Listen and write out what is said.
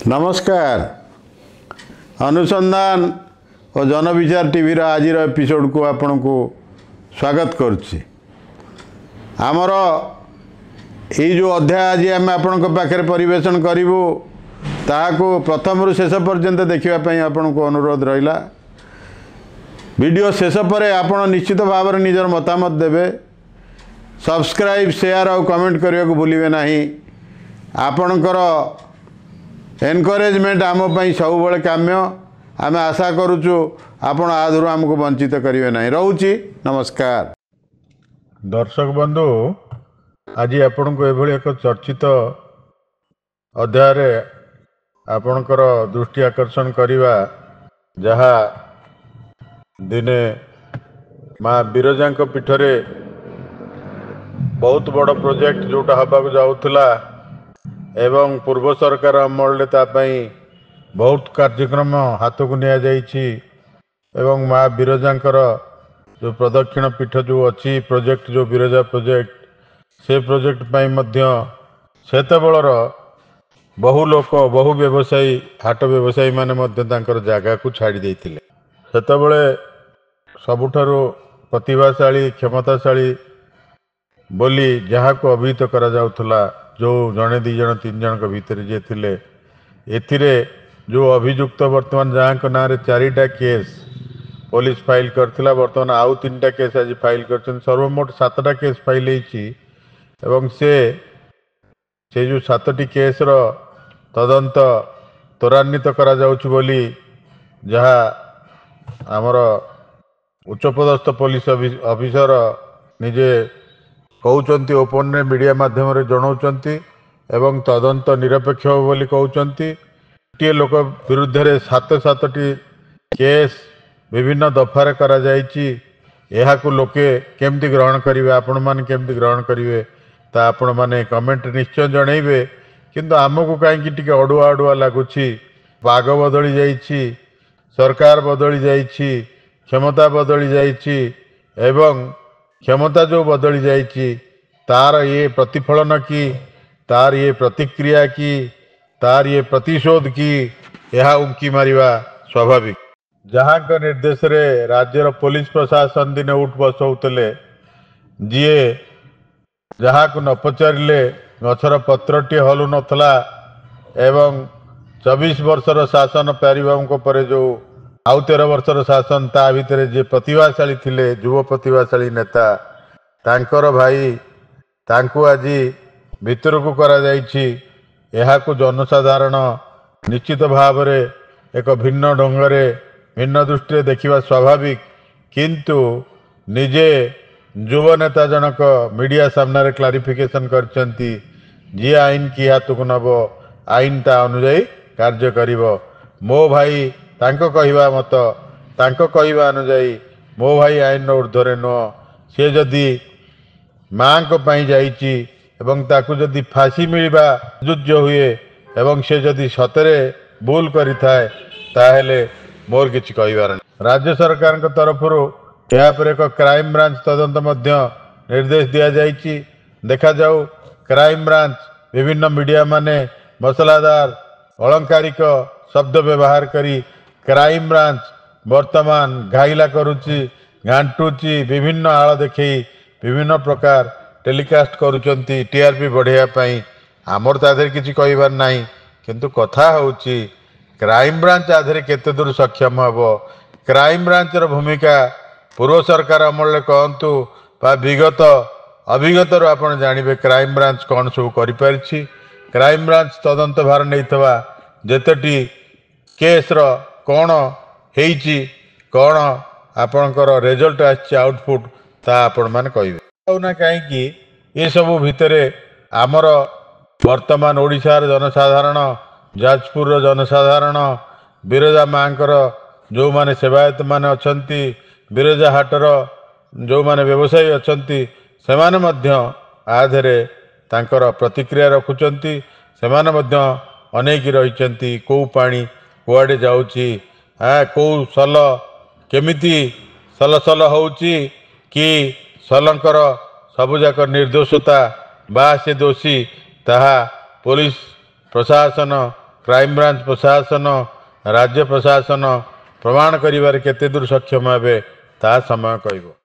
नमस्कार। अनुसंधान और जनविचार टीवी आज एपिसोड को आपण को स्वागत करुच्ची। आमर ये जो अध्याय आज आम आपण पाखे परिवेशन करूँ ताको प्रथम रु शेष पर्यंत देखापी आपण को अनुरोध रहा। वीडियो शेष पर आपण निश्चित भाव में निजर मतामत देवे। सब्सक्राइब शेयर और कमेंट करने को भूलिए नहीं। आपणकर एनकरेजमेंट आमपाई सब काम्य। आम आशा करुचु आपण आधुर आमको वंचित करेंगे नहीं। रोची नमस्कार। दर्शक बंधु आज आपण को एभली एक चर्चित अध्याय आपणकर दृष्टि आकर्षण करवा जहा दिने माँ बिरजा पीठरे बहुत बड़ प्रोजेक्ट जोटा हवाक जाऊला एवं पूर्व सरकार अमल बहुत कार्यक्रम हाथ को निया जाइछि एवं माँ बिरजांकर जो प्रदक्षिण पीठ जो अच्छी प्रोजेक्ट जो बिरजा प्रोजेक्ट से प्रोजेक्ट पाई मध्य सेतबेलर बहु लोक बहु व्यवसायी हाट व्यवसायी माने मध्य तांकर जागा को छाड़ी देथिले। सेतबेले सबुठारु प्रतिभाशाली क्षमताशाली बोली जहाँ को अभिहित करा जाउथला जो जड़े दी जन तीन जन भितर जे थिले एथिरे जो अभियुक्त वर्तमान जहाँ ना रे 4टा केस पुलिस फाइल करथिला। वर्तमान आउ 3टा केस आज फाइल करछन। सर्वमोट 7टा केस फाइल होईछि एवं से जो 7टी केस रो तदंत त्वरान्वित करा जाउछि बोली जहाँ आमर उच्चपदस्थ पुलिस ऑफिसर निजे कहउचंती ओपन रे मीडिया माध्यम रे जणाउचंती एवं तदंत निरपेक्ष हो बोली कहउचंती। टी लोक विरुद्ध रे 7टी केस विभिन्न दफारे करा जाइछि। एहाकु लोके केमती ग्रहण करिवे आपण माने केमती ग्रहण करिवे ता आपण माने कमेंट निश्चय जणैबे। किंतु आमको काहेकि टिके अडुआ अडुआ लागुछि। पाग बदली जाइछि, सरकार बदली जाइछि, क्षमता बदली जाइछि एवं क्षमता जो बदली जाइछि तार ये प्रतिफलन की, तार ये प्रतिक्रिया की, तार ये प्रतिशोध की यह उंकी मारिवा स्वाभाविक। जहाँ का निर्देश रे राज्यर पुलिस प्रशासन दिन उठ बस होते जीए जहाँ को न पचारे गचर पत्रटी हलु नथला एवं 24 वर्षर शासन प्यारीबाबू पर जो आउ 13 वर्षर शासन ता भितर जे प्रतिभाशाली थिले युव प्रतिभाशाली नेता तांकर भाई तांकु आज भितर को करा जाइछि। एहाकु जनसाधारण निश्चित भाव रे एक भिन्न ढंगरे भिन्न दृष्टि देखिबा स्वाभाविक। किंतु निजे युव नेता जनक मीडिया सामने क्लारिफिकेशन करचंती जी आईन की हाथ को नब आईन ता अनुଯାयी कार्य करिवो। मो भाई तांको कहिबा मत तांको कहिबा अनुଯାयी मो भाई आईन ऊर्ध्वरे नुह। सी जदि माँ को पाई जाइछि एवं ताकु जदि फांसी मिलवा जुज्य हुए एवं से जदि सतरे भूल करि थाए ताहेले मोर किछि कहिबार नहीं। राज्य सरकार के तरफ या पर एक क्राइम ब्रांच तदंत मध्य निर्देश दिया जाइछि। देखा जाऊ क्राइम ब्रांच विभिन्न मीडिया माने मसलादार अलंकारिक शब्द व्यवहार करी क्राइम ब्रांच वर्तमान घाइला करुच्ची घांटुची विभिन्न आड़ देखई विभिन्न प्रकार टेलीकास्ट करुचंती टीआरपी बढ़ाई। आमर तादेर किछि कहिबार नाही। किंतु कथा होउची क्राइम ब्रांच आधे केते दूर सक्षम हबो। क्राइम ब्रांचर भूमिका पूर्व सरकार अमल कहतु बा विगत अभिगत आपण जानिबे क्राइम ब्रांच कौन सब करि परिछि। क्राइम ब्रांच तदंत भार नैथवा जेतेटी केस रो कौन हेइछि कौन आपणकर रिजल्ट आछि आउटपुट ता आपण माने कहिबे ना कहीं ये सब भितर आमर वर्तमान ओडिशार जनसाधारण जाजपुर जनसाधारण बिरजा माँकर जो माने सेवायत माने अछंती बिरजा हाटर जो माने व्यवसायी अछंती सेमाने मध्य आधरे तांकर प्रतिक्रिया रखुचंती। सेमाने मध्य अनेक रहिचंती को पानी कुआडे जाउची को सल केमिति सल सल होउची कि सलंकर सबुजाक निर्दोषता बा से दोषी ताहा पुलिस प्रशासन क्राइमब्रांच प्रशासन राज्य प्रशासन प्रमाण करिबार केते दूर सक्षम हेबे ता समय कहब।